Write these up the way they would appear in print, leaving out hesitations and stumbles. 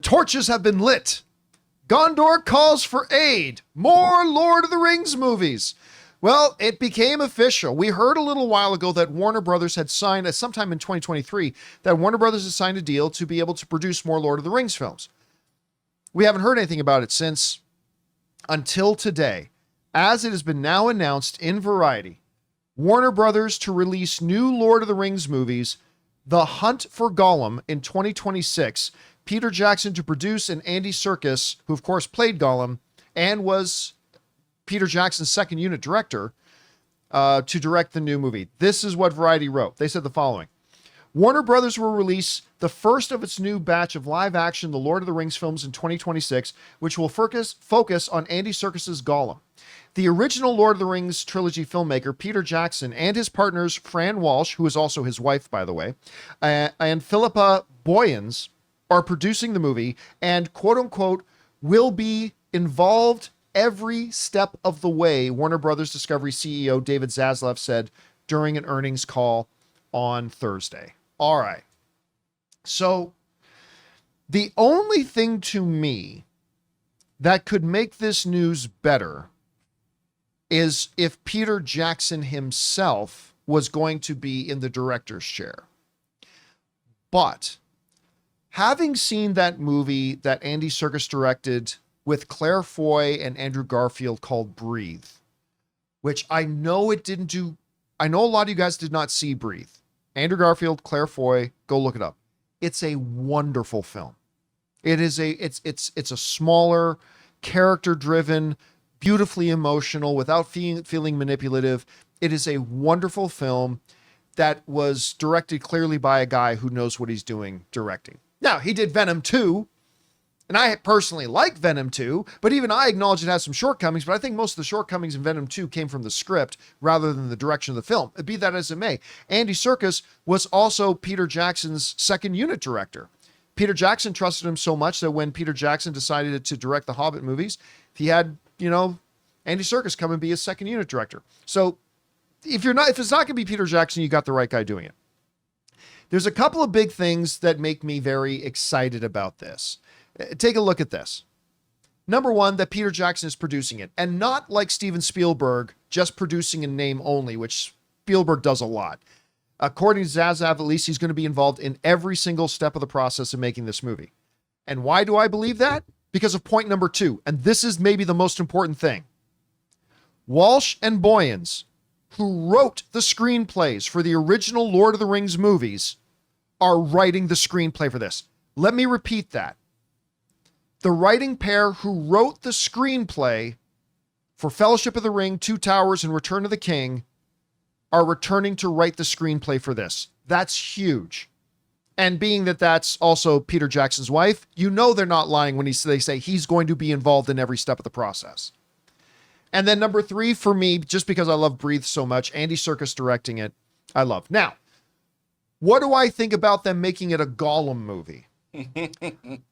torches have been lit. Gondor calls for aid. More Lord of the Rings movies. Well, it became official. We heard a little while ago that Warner Brothers had signed, sometime in 2023, that Warner Brothers had signed a deal to be able to produce more Lord of the Rings films. We haven't heard anything about it since until today, as it has been now announced in Variety. Warner Brothers to release new Lord of the Rings movies, The Hunt for Gollum in 2026, Peter Jackson to produce, and Andy Serkis, who of course played Gollum and was Peter Jackson's second unit director, to direct the new movie. This is what Variety wrote. They said the following. Warner Brothers will release the first of its new batch of live-action The Lord of the Rings films in 2026, which will focus on Andy Serkis's Gollum. The original Lord of the Rings trilogy filmmaker, Peter Jackson, and his partners, Fran Walsh, who is also his wife, by the way, and Philippa Boyens, are producing the movie and, quote-unquote, will be involved every step of the way, Warner Brothers Discovery CEO David Zaslav said during an earnings call on Thursday. All right. So the only thing to me that could make this news better is if Peter Jackson himself was going to be in the director's chair. But having seen that movie that Andy Serkis directed with Claire Foy and Andrew Garfield called Breathe, which I know it didn't do. I know a lot of you guys did not see Breathe. Andrew Garfield, Claire Foy, go look it up. It's a wonderful film. It's a smaller, character-driven, beautifully emotional, without feeling manipulative. It is a wonderful film that was directed clearly by a guy who knows what he's doing directing. Now, he did Venom 2, and I personally like Venom 2, but even I acknowledge it has some shortcomings, but I think most of the shortcomings in Venom 2 came from the script rather than the direction of the film. Be that as it may, Andy Serkis was also Peter Jackson's second unit director. Peter Jackson trusted him so much that when Peter Jackson decided to direct the Hobbit movies, he had, Andy Serkis come and be his second unit director. So if it's not going to be Peter Jackson, you got the right guy doing it. There's a couple of big things that make me very excited about this. Take a look at this. Number one, that Peter Jackson is producing it, and not like Steven Spielberg, just producing in name only, which Spielberg does a lot. According to Zaslav, at least he's going to be involved in every single step of the process of making this movie. And why do I believe that? Because of point number two, and this is maybe the most important thing. Walsh and Boyens, who wrote the screenplays for the original Lord of the Rings movies, are writing the screenplay for this. Let me repeat that. The writing pair who wrote the screenplay for Fellowship of the Ring, Two Towers, and Return of the King are returning to write the screenplay for this. That's huge. And being that that's also Peter Jackson's wife, they're not lying when they say he's going to be involved in every step of the process. And then number three, for me, just because I love Breathe so much, Andy Serkis directing it, I love. Now, what do I think about them making it a Gollum movie?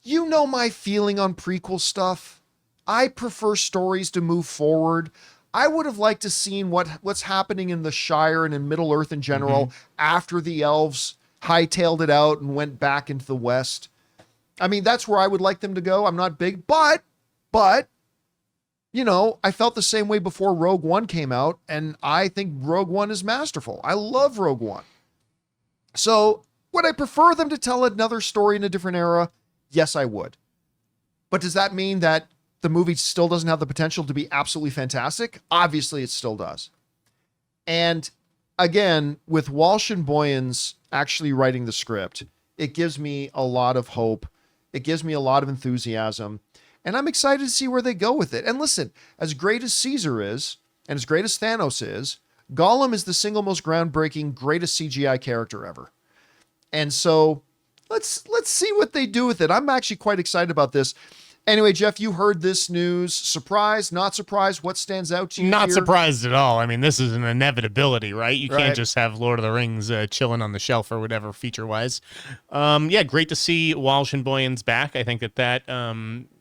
You know my feeling on prequel stuff. I prefer stories to move forward. I would have liked to seen what's happening in the Shire and in Middle Earth in general after the elves hightailed it out and went back into the West. I mean, that's where I would like them to go. I'm not big, but I felt the same way before Rogue One came out, and I think Rogue One is masterful. I love Rogue One. So would I prefer them to tell another story in a different era? Yes, I would. But does that mean that the movie still doesn't have the potential to be absolutely fantastic? Obviously, it still does. And again, with Walsh and Boyens actually writing the script, it gives me a lot of hope. It gives me a lot of enthusiasm. And I'm excited to see where they go with it. And listen, as great as Caesar is, and as great as Thanos is, Gollum is the single most groundbreaking, greatest CGI character ever. And so let's see what they do with it. I'm actually quite excited about this. Anyway, Jeff, you heard this news. Surprised, not surprised? What stands out to you? Not surprised at all. I mean, this is an inevitability, right? You can't just have Lord of the Rings chilling on the shelf or whatever feature-wise. Yeah, great to see Walsh and Boyens back. I think that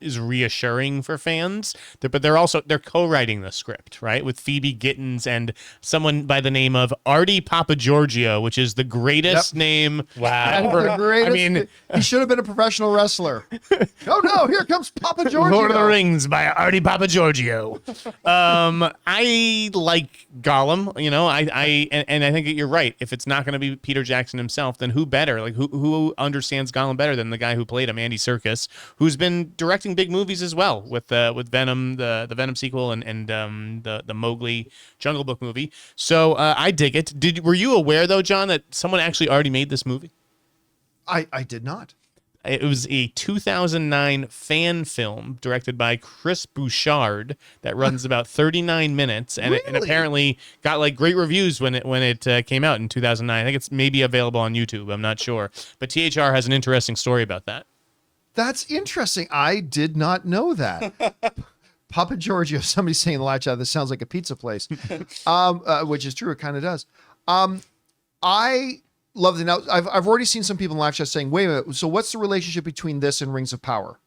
is reassuring for fans. But they're co-writing the script, right, with Phoebe Gittins and someone by the name of Artie Papagiorgio, which is the greatest name. Wow. The greatest, I mean, he should have been a professional wrestler. Oh no, here comes Papa Giorgio. Lord of the Rings by Artie Papagiorgio. I like Gollum, you know, I think that you're right. If it's not going to be Peter Jackson himself, then who better? Like who understands Gollum better than the guy who played him, Andy Serkis, who's been directing big movies as well with Venom, the Venom sequel, and the Mowgli Jungle Book movie. So I dig it. Were you aware though, John, that someone actually already made this movie? I did not. It was a 2009 fan film directed by Chris Bouchard that runs about 39 minutes, and Really? it apparently got like great reviews when it came out in 2009. I think it's maybe available on YouTube. I'm not sure, but THR has an interesting story about that. That's interesting. I did not know that. Papa Giorgio, somebody's saying in the live chat, this sounds like a pizza place, which is true. It kind of does. I love it. Now, I've already seen some people in live chat saying, wait a minute, so what's the relationship between this and Rings of Power?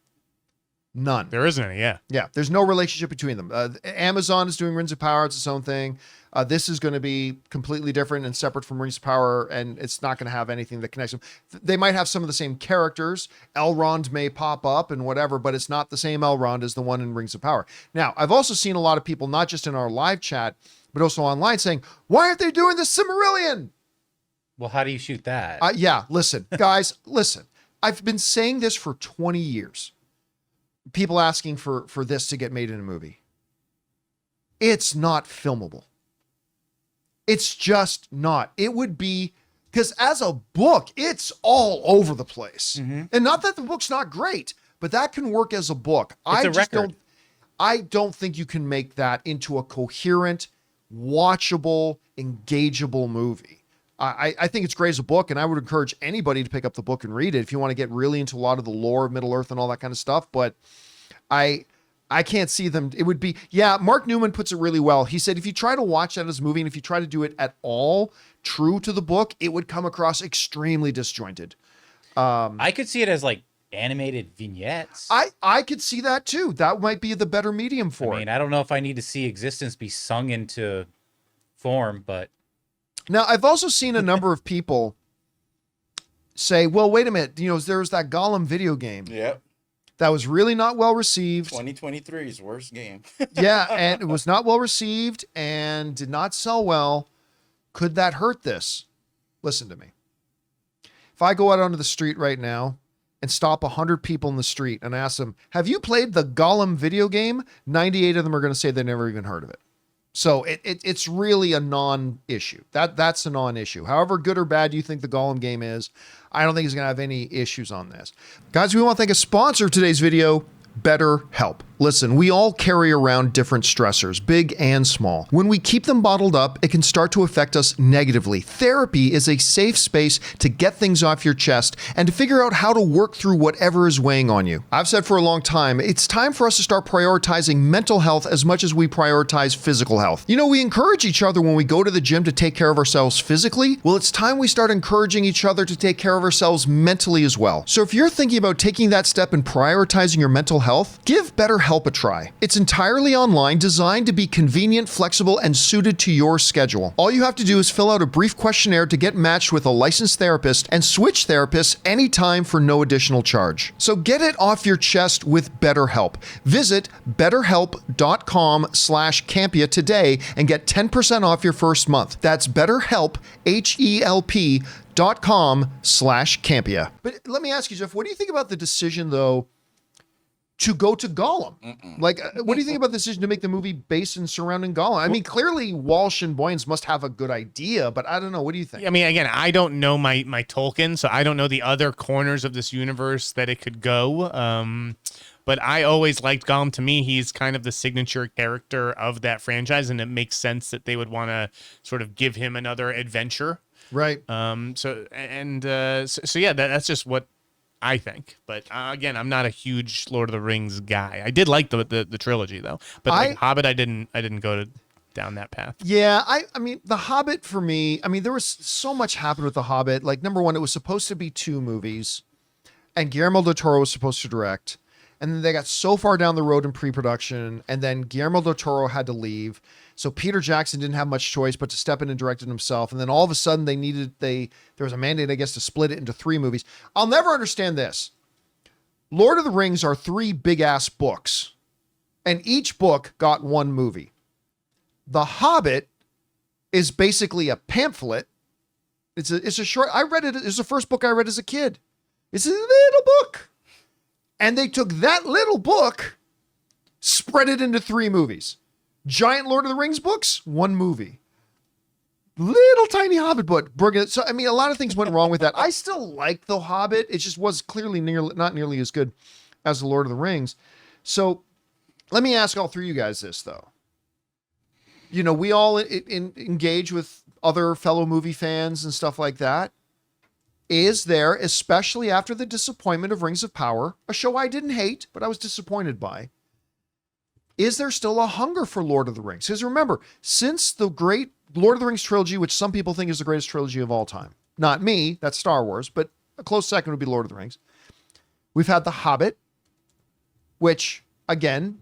None. There isn't any, yeah. Yeah, there's no relationship between them. Amazon is doing Rings of Power. It's its own thing. This is going to be completely different and separate from Rings of Power, and it's not going to have anything that connects them. They might have some of the same characters. Elrond may pop up and whatever, but it's not the same Elrond as the one in Rings of Power. Now, I've also seen a lot of people, not just in our live chat, but also online, saying, why aren't they doing the Silmarillion? Well, how do you shoot that? Yeah, listen, guys, listen. I've been saying this for 20 years. People asking for this to get made in a movie. It's not filmable. It's just not. It would be, because as a book, it's all over the place. Mm-hmm. And not that the book's not great, but that can work as a book. It's a record. I don't think you can make that into a coherent, watchable, engageable movie. I think it's great as a book, and I would encourage anybody to pick up the book and read it if you want to get really into a lot of the lore of Middle-earth and all that kind of stuff. But I can't see them. It would be, yeah, Mark Newman puts it really well. He said if you try to watch that as a movie and if you try to do it at all true to the book, it would come across extremely disjointed. I could see it as like animated vignettes. I could see that too. That might be the better medium for it. I don't know if I need to see existence be sung into form, but now, I've also seen a number of people say, well, wait a minute, there's that Gollum video game. Yep. That was really not well received. 2023's worst game. Yeah, and it was not well received and did not sell well. Could that hurt this? Listen to me. If I go out onto the street right now and stop 100 people in the street and ask them, have you played the Gollum video game? 98 of them are going to say they never even heard of it. So it's really a non-issue. That's a non-issue. However good or bad you think the Gollum game is, I don't think he's going to have any issues on this. Guys, we want to thank a sponsor of today's video, BetterHelp. Listen, we all carry around different stressors, big and small. When we keep them bottled up, it can start to affect us negatively. Therapy is a safe space to get things off your chest and to figure out how to work through whatever is weighing on you. I've said for a long time, it's time for us to start prioritizing mental health as much as we prioritize physical health. We encourage each other when we go to the gym to take care of ourselves physically. Well, it's time we start encouraging each other to take care of ourselves mentally as well. So if you're thinking about taking that step and prioritizing your mental health, give BetterHelp a try. It's entirely online, designed to be convenient, flexible, and suited to your schedule. All you have to do is fill out a brief questionnaire to get matched with a licensed therapist and switch therapists anytime for no additional charge. So get it off your chest with BetterHelp. Visit betterhelp.com/Campea today and get 10% off your first month. That's BetterHelp, HELP.com/Campea. But let me ask you, Jeff, what do you think about the decision, though, to go to Gollum? Like, what do you think about the decision to make the movie based and surrounding Gollum? I mean, clearly Walsh and Boyens must have a good idea, but I don't know. What do you think? I mean, again, I don't know my Tolkien, so I don't know the other corners of this universe that it could go. But I always liked Gollum. To me, he's kind of the signature character of that franchise, and it makes sense that they would want to sort of give him another adventure. Right. So yeah, that's just what I think. But again, I'm not a huge Lord of the Rings guy. I did like the trilogy though, but like Hobbit, I didn't go down that path. Yeah, I mean, The Hobbit for me, I mean, there was so much happened with The Hobbit. Like, number one, it was supposed to be 2 movies, and Guillermo del Toro was supposed to direct. And then they got so far down the road in pre-production, and then Guillermo del Toro had to leave. So Peter Jackson didn't have much choice but to step in and direct it himself. And then all of a sudden there was a mandate, I guess, to split it into 3 movies. I'll never understand this. Lord of the Rings are 3 big ass books, and each book got 1 movie. The Hobbit is basically a pamphlet. It's a short, I read it. It was the first book I read as a kid. It's a little book. And they took that little book, spread it into 3 movies. Giant Lord of the Rings books, 1 movie. Little tiny Hobbit book. So, I mean, a lot of things went wrong with that. I still like The Hobbit. It just was clearly not nearly as good as The Lord of the Rings. So let me ask all 3 of you guys this, though. You know, we all engage with other fellow movie fans and stuff like that. Is there, especially after the disappointment of Rings of Power, a show I didn't hate, but I was disappointed by, is there still a hunger for Lord of the Rings? Because remember, since the great Lord of the Rings trilogy, which some people think is the greatest trilogy of all time, not me, that's Star Wars, but a close second would be Lord of the Rings. We've had The Hobbit, which, again,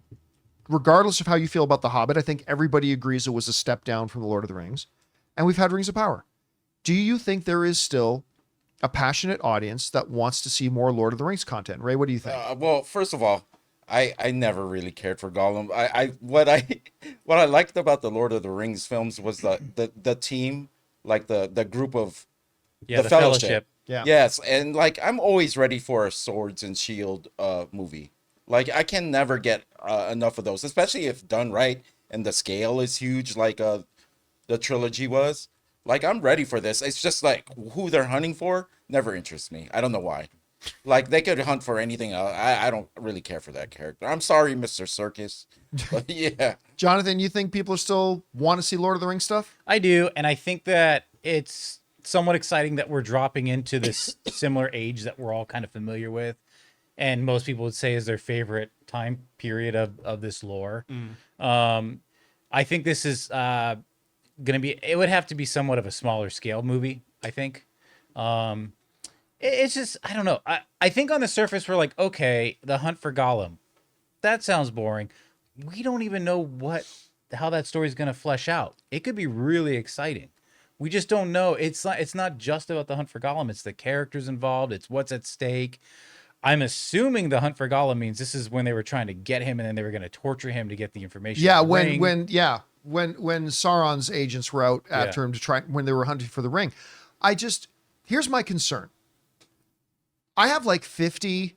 regardless of how you feel about The Hobbit, I think everybody agrees it was a step down from The Lord of the Rings. And we've had Rings of Power. Do you think there is still a passionate audience that wants to see more Lord of the Rings content? Ray, what do you think? Well, first of all, I never really cared for Gollum. What I liked about the Lord of the Rings films was the team, like the group of the Fellowship. Yeah. Yes, and like I'm always ready for a swords and shield movie. Like I can never get enough of those, especially if done right and the scale is huge, like the trilogy was. Like I'm ready for this. It's just like who they're hunting for never interests me. I don't know why. Like they could hunt for anything else. I don't really care for that character. I'm sorry, Mr. Serkis, but yeah. Jonathan, you think people still want to see Lord of the Rings stuff? I do, and I think that it's somewhat exciting that we're dropping into this similar age that we're all kind of familiar with, and most people would say is their favorite time period of this lore. I think this is going to be. It would have to be somewhat of a smaller scale movie, I think. It's just, I don't know. I think on the surface, we're like, okay, the hunt for Gollum. That sounds boring. We don't even know how that story is going to flesh out. It could be really exciting. We just don't know. It's not just about the hunt for Gollum. It's the characters involved. It's what's at stake. I'm assuming the hunt for Gollum means this is when they were trying to get him and then they were going to torture him to get the information. Yeah, when Sauron's agents were out after him when they were hunting for the ring. Here's my concern. I have like 50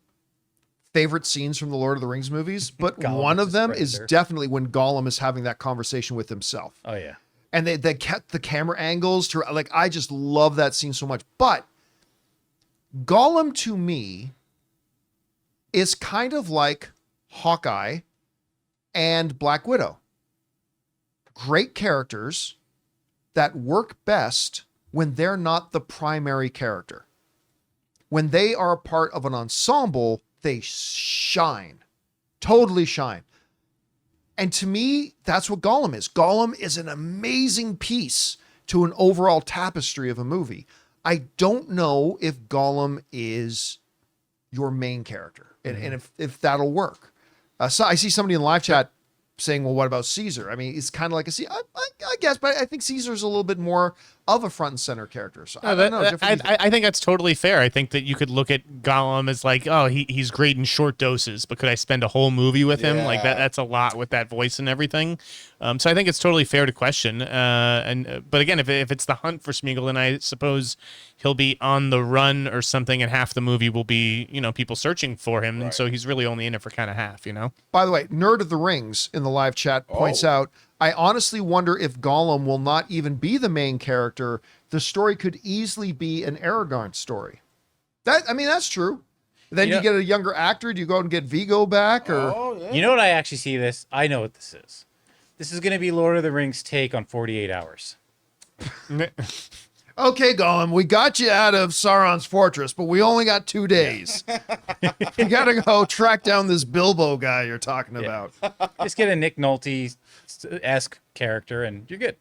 favorite scenes from the Lord of the Rings movies, but one of them is definitely when Gollum is having that conversation with himself. Oh yeah. And they kept the camera angles to, like, I just love that scene so much. But Gollum to me is kind of like Hawkeye and Black Widow. Great characters that work best when they're not the primary character. When they are a part of an ensemble, they shine. Totally shine. And to me, that's what Gollum is. Gollum is an amazing piece to an overall tapestry of a movie. I don't know if Gollum is your main character and if that'll work. So I see somebody in the live chat saying, well, what about Caesar? I mean, it's kind of like I guess, but I think Caesar's a little bit more of a front and center character. So I don't know. I think that's totally fair. I think that you could look at Gollum as like, oh, he's great in short doses, but could I spend a whole movie with him? Like that's a lot with that voice and everything. So I think it's totally fair to question. But again, if it's the hunt for Smeagol, then I suppose he'll be on the run or something, and half the movie will be, people searching for him. Right. And so he's really only in it for kind of half, By the way, Nerd of the Rings in the live chat points out, I honestly wonder if Gollum will not even be the main character. The story could easily be an Aragorn story. That's true. Then you get a younger actor. Do you go out and get Vigo back? Or You know what I actually see this? I know what this is. This is going to be Lord of the Rings take on 48 hours. Okay, Gollum, we got you out of Sauron's fortress, but we only got 2 days. You got to go track down this Bilbo guy you're talking about. Just get a Nick Nolte-esque character, and you're good.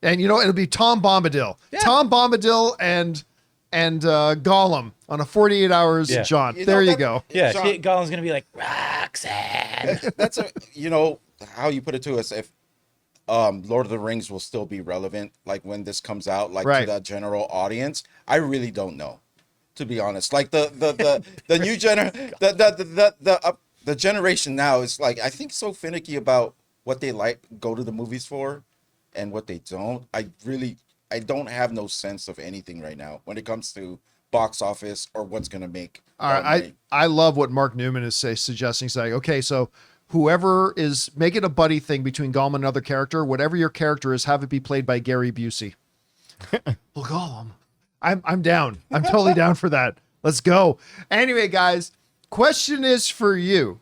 And it'll be Tom Bombadil. Yeah. Tom Bombadil and and Gollum on a 48 hours Yeah. jaunt. You know, There you that- go. Yeah, John- Gollum's gonna be like Roxanne. That's a how you put it to us. If Lord of the Rings will still be relevant, like when this comes out, like Right. to the general audience, I really don't know, to be honest. Like the new the generation now is like, I think, so finicky about what they go to the movies for and what they don't. I don't have no sense of anything right now when it comes to box office or what's gonna make. All right, I love what Mark Newman is suggesting. Saying, okay, so whoever is making a buddy thing between Gollum and another character, whatever your character is, have it be played by Gary Busey. Well, Gollum, I'm down. I'm totally down for that. Let's go. Anyway, guys, question is for you.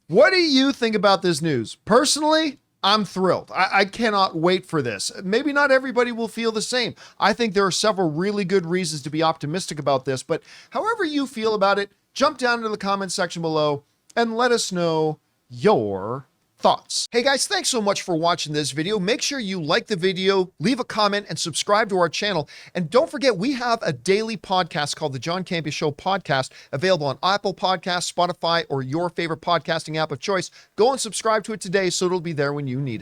What do you think about this news? Personally, I'm thrilled. I cannot wait for this. Maybe not everybody will feel the same. I think there are several really good reasons to be optimistic about this, but however you feel about it, jump down into the comment section below and let us know your thoughts. Hey guys, thanks so much for watching this video. Make sure you like the video, leave a comment, and subscribe to our channel. And don't forget, we have a daily podcast called the John Campea Show podcast, available on Apple Podcasts, Spotify, or your favorite podcasting app of choice. Go and subscribe to it today so it'll be there when you need it.